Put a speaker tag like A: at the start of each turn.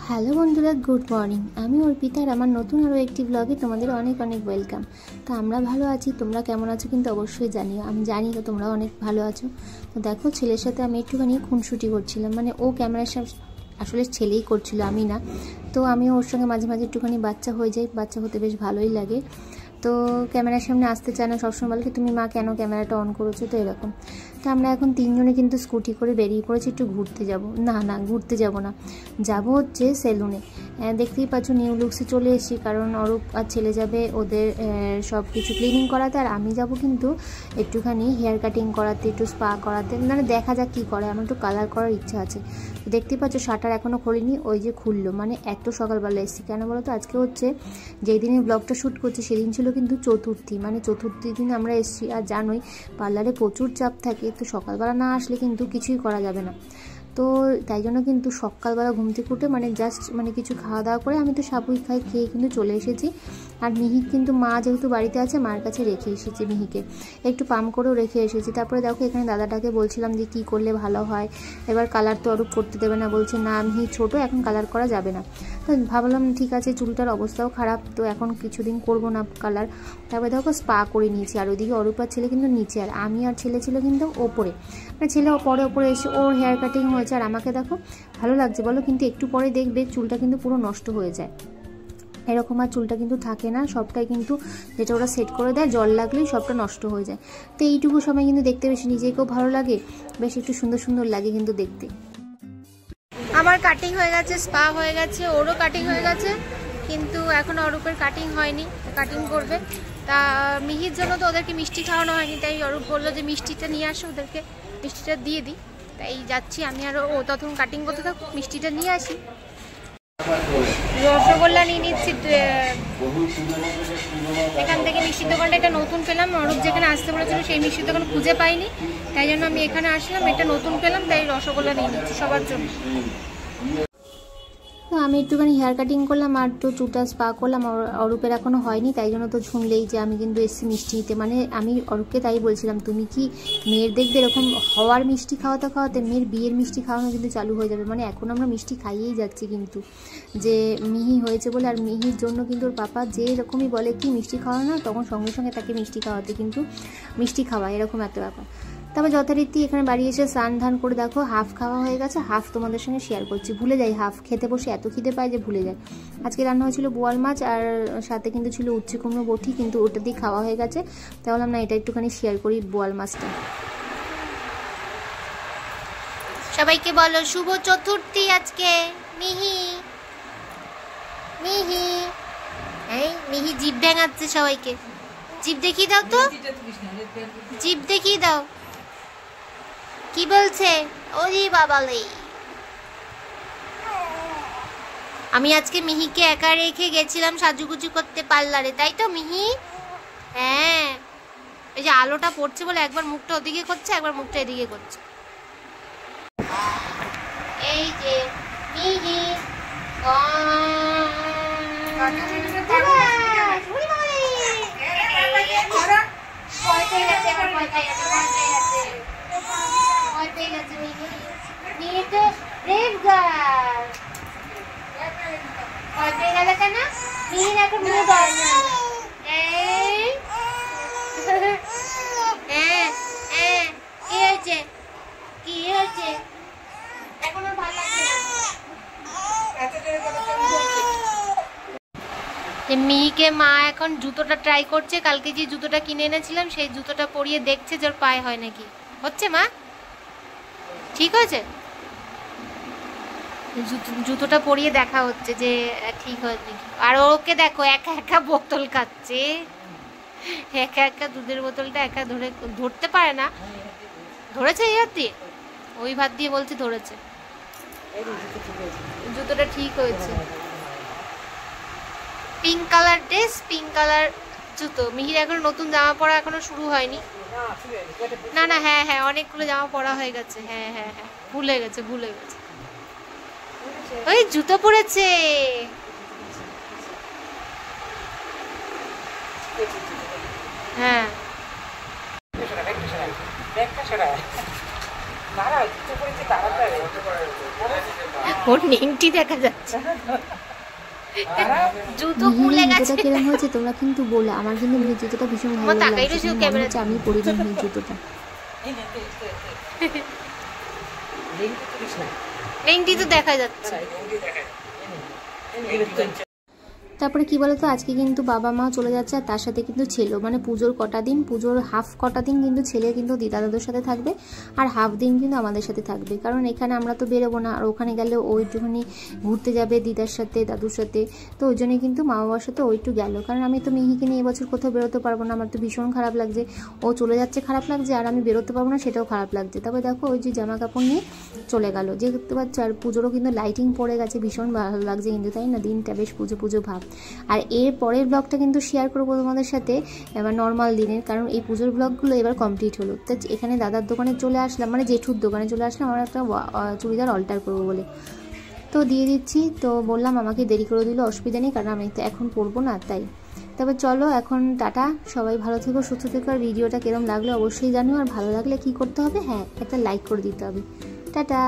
A: Hello বন্ধুরা, good morning. আমি অর্পিতা আর আমার নতুন আরও একটি ব্লগে তোমাদের অনেক অনেক ওয়েলকাম। তো আমরা ভালো আছি, তোমরা কেমন আছো কিন্তু অবশ্যই জানিও। আমি জানি তো তোমরা অনেক ভালো আছো। তো দেখো, ছেলের সাথে আমি একটুখানি খুনসুটি করছিলাম, মানে ও ক্যামেরার সামনে আসলে ছেলেই করছিল, আমি না। তো আমি ওর সঙ্গে মাঝে মাঝে একটুখানি বাচ্চা হয়ে যাই, বাচ্চা হতে বেশ ভালোই লাগে। তো ক্যামেরার সামনে আসতে চায় না, সবসময় বলে কি তুমি মা কেন ক্যামেরাটা অন করেছো, তো এরকম। তো আমরা এখন তিনজনে কিন্তু স্কুটি করে বেরিয়ে পড়েছি একটু ঘুরতে যাব। না ঘুরতে যাব না, যাব হচ্ছে সেলুনে। দেখতেই পাচ্ছ নিউ লুকসে চলে এসেছি, কারণ অরূপ আর ছেলে যাবে ওদের সব কিছু ক্লিনিং করাতে, আর আমি যাব কিন্তু একটুখানি হেয়ার কাটিং করাতে, একটু স্পা করাতে। মানে দেখা যাক কী করে, আমার একটু কালার করার ইচ্ছা আছে। তো দেখতেই পাচ্ছ শাটার এখনও খোলেনি, ওই যে খুললো। মানে এত সকালবেলা এসেছি কেন বলো তো, আজকে হচ্ছে যেই দিনে ব্লগটা শ্যুট করছি সেদিন ছিল কিন্তু চতুর্থী, মানে চতুর্থীর দিন আমরা এসেছি। আর জানোই পার্লারে প্রচুর চাপ থাকে, তো সকালবেলা না আসলে কিন্তু কিছুই করা যাবে না। তো তাই জন্য কিন্তু সকালবেলা ঘুম থেকে উঠে মানে জাস্ট মানে কিছু খাওয়া দাওয়া করে, আমি তো সাবুই খেয়ে কিন্তু চলে এসেছি। আর মিহিক কিন্তু মা যেহেতু বাড়িতে আছে, মার কাছে রেখে এসেছি মিহিকে, একটু পাম করেও রেখে এসেছি। তারপরে দেখো এখানে দাদাটাকে বলছিলাম যে কী করলে ভালো হয়, এবার কালার তো অরূপ করতে দেবে না, বলছে না মিহি ছোটো, এখন কালার করা যাবে না। তো ভাবলাম ঠিক আছে, চুলটার অবস্থাও খারাপ, তো এখন কিছুদিন করবো না কালার। তারপরে দেখো স্পা করে নিয়েছি, আর ওইদিকে অরূপ আর ছেলে কিন্তু নিচে, আর আমি আর ছেলে ছিল কিন্তু ওপরে। মানে ছেলে পরে ওপরে এসে ওর হেয়ার কাটিং হয়েছে, আর আমাকে দেখো ভালো লাগছে বলো, কিন্তু একটু পরে দেখবে চুলটা কিন্তু পুরো নষ্ট হয়ে যায়। এরকম আর চুলটা কিন্তু থাকে না, সবটাই কিন্তু যেটা ওরা সেট করে দেয় জল লাগলেই সবটা নষ্ট হয়ে যায়। তো এইটুকু সময় কিন্তু দেখতে বেশি নিজেকেও ভালো লাগে, বেশ একটু সুন্দর সুন্দর লাগে কিন্তু দেখতে। আমার কাটিং হয়ে গেছে, স্পা হয়ে গেছে, ওরও কাটিং হয়ে গেছে, কিন্তু এখন অরূপের কাটিং হয়নি, কাটিং করবে। তা মিহির জন্য তো ওদেরকে মিষ্টি খাওয়ানো হয়নি, তাই অরূপ বললো যে মিষ্টিটা নিয়ে আসো, ওদেরকে মিষ্টিটা দিয়ে দিই। তাই যাচ্ছি আমি, আর ও তখন কাটিং করতে থাকুক, মিষ্টিটা নিয়ে আসি। রসগোল্লা নিয়ে নিচ্ছি এখান থেকে, মিষ্টির দোকানটা এটা নতুন পেলাম। অরূপ যেখানে আসতে বলেছিল সেই মিষ্টির দোকান খুঁজে পাইনি, তাই জন্য আমি এখানে আসলাম, এটা নতুন পেলাম, তাই রসগোল্লা নিয়ে নিচ্ছি সবার জন্য। তো আমি একটুখানি হেয়ার কাটিং করলাম আর তো চুলটা স্পা করলাম। অরূপের এখনও হয়নি, তাই জন্য তো শুনলেই যে আমি কিন্তু এসেছি মিষ্টি নিতে। মানে আমি অরূপকে তাই বলছিলাম, তুমি কি মেয়ের দেখবে এরকম হওয়ার মিষ্টি খাওয়াতে খাওয়াতে মেয়ের বিয়ের মিষ্টি খাওয়ানো কিন্তু চালু হয়ে যাবে। মানে এখন আমরা মিষ্টি খাইয়েই যাচ্ছি কিন্তু, যে মিহি হয়েছে বলে। আর মিহির জন্য কিন্তু ওর পাপা যে এরকমই বলে কি মিষ্টি খাওয়ানো, তখন সঙ্গে সঙ্গে তাকে মিষ্টি খাওয়াতে কিন্তু মিষ্টি খাওয়া, এরকম একটা ব্যাপার। তারপর যথারীতি এখানে বাড়ি এসে স্নান ধান করে দেখো হাফ খাওয়া হয়ে গেছে, হাফ তোমাদের সঙ্গে শেয়ার করছি। ভুলে যাই, হাফ খেতে বসে এত খিদে পায় যে ভুলে যায়। আজকে রান্না হয়েছিল বোয়াল মাছ, আর সাথে কিন্তু ছিল উচ্ছে কুমড়ো বটি, কিন্তু ওটা দিয়ে খাওয়া হয়ে গেছে। তাই বললাম না এটা একটুখানি শেয়ার করি বোয়াল মাছটা। সবাইকে বলো শুভ চতুর্থী আজকে। মিহি মিহি এই মিহি জিভ ভেঙাচ্ছে সবাইকে, জিভ দেখিয়ে দাও তো, জিভ দেখিয়ে দাও। কি বলছে ওরে বাবালে। আমি আজকে মিহিকে একা রেখে গেছিলাম সাজুগুজু করতে পার্লারে, তাই তো মিহি? হ্যাঁ, এই যে আলোটা পড়ছে বলে একবার মুখটা ওদিকে করছে, একবার মুখটা এদিকে করছে। এই যে মিহি মিহিকে মা এখন জুতোটা ট্রাই করছে। কালকে যে জুতোটা কিনে এনেছিলাম সেই জুতোটা পরিয়ে দেখছে যে ওর পায়ে হয় নাকি। হচ্ছে মা? ঠিক হয়েছে? জুতোটা পরিয়ে দেখা হচ্ছে যে ঠিক হয়েছে নাকি। আর ওকে দেখো একা একা বোতল খাচ্ছে, একা একা দুধের বোতলটা একা ধরতে পারে না। ধরেছে এই হাত দিয়ে, ওই ভাত দিয়ে বলছে ধরেছে। জুতোটা ঠিক হয়েছে। Pink colour dress, pink colour জুতো। মিহির এখন নতুন জামা পরা এখনো শুরু হয়নি। না না, হ্যাঁ হ্যাঁ অনেকগুলো জামা পরা হয়ে গেছে। হ্যাঁ হ্যাঁ হ্যাঁ ভুলে গেছে। ওই জুতো পরেছে। হ্যাঁ
B: ওর নেংটি দেখা যাচ্ছে, জুতো খুলে গেছে।
A: কিরকম হয়েছে তোমরা কিন্তু বলো, আমার কিন্তু জুতোটা ভীষণ ভালো লাগছে, আমি পরিধান এই জুতোটা।
B: নেংটি তো দেখা যাচ্ছে।
A: তারপরে কি বলতো, আজকে কিন্তু বাবা মা চলে যাচ্ছে, আর তার সাথে কিন্তু ছেলেও, মানে পুজোর কটা দিন, পুজোর হাফ কটা দিন কিন্তু ছেলে কিন্তু দিদা দাদুর সাথে থাকবে, আর হাফ দিন কিন্তু আমাদের সাথে থাকবে। কারণ এখানে আমরা তো বেরোবো না, আর ওখানে গেলে ও একটুখানি ঘুরতে যাবে দিদার সাথে দাদুর সাথে, তো ওই জন্যই কিন্তু মা বাবার সাথে ও একটু গেল। কারণ আমি তো মিহিকে নিয়ে এবছর কোথাও বেরোতে পারবো না, আমার তো ভীষণ খারাপ লাগছে, ও চলে যাচ্ছে খারাপ লাগছে, আর আমি বেরোতে পারবো না সেটাও খারাপ লাগছে। তারপরে দেখো ওই যে জামা কাপড় নিয়ে চলে গেল, যে দেখতে পাচ্ছ, আর পুজোরও কিন্তু লাইটিং পড়ে গেছে, ভীষণ ভালো লাগছে কিন্তু, তাই না? দিনটা বেশ পুজো পুজো ভাব। আর এর পরের ব্লগটা কিন্তু শেয়ার করবো তোমাদের সাথে এবার নর্মাল দিনের, কারণ এই পুজোর ব্লগগুলো এবার কমপ্লিট হলো। তো এখানে দাদার দোকানে চলে আসলাম, মানে জেঠুর দোকানে চলে আসলাম আমার একটা চুড়িদার অল্টার করবো বলে, তো দিয়ে দিচ্ছি। তো বললাম আমাকে দেরি করে দিল, অসুবিধা নেই, কারণ আমি তো এখন পরবো না তাই। তবে চলো এখন টাটা, সবাই ভালো থেকো সুস্থ থেকো, আর ভিডিওটা কিরম লাগলো অবশ্যই জানিও, আর ভালো লাগলে কি করতে হবে, হ্যাঁ একটা লাইক করে দিতে হবে। টাটা।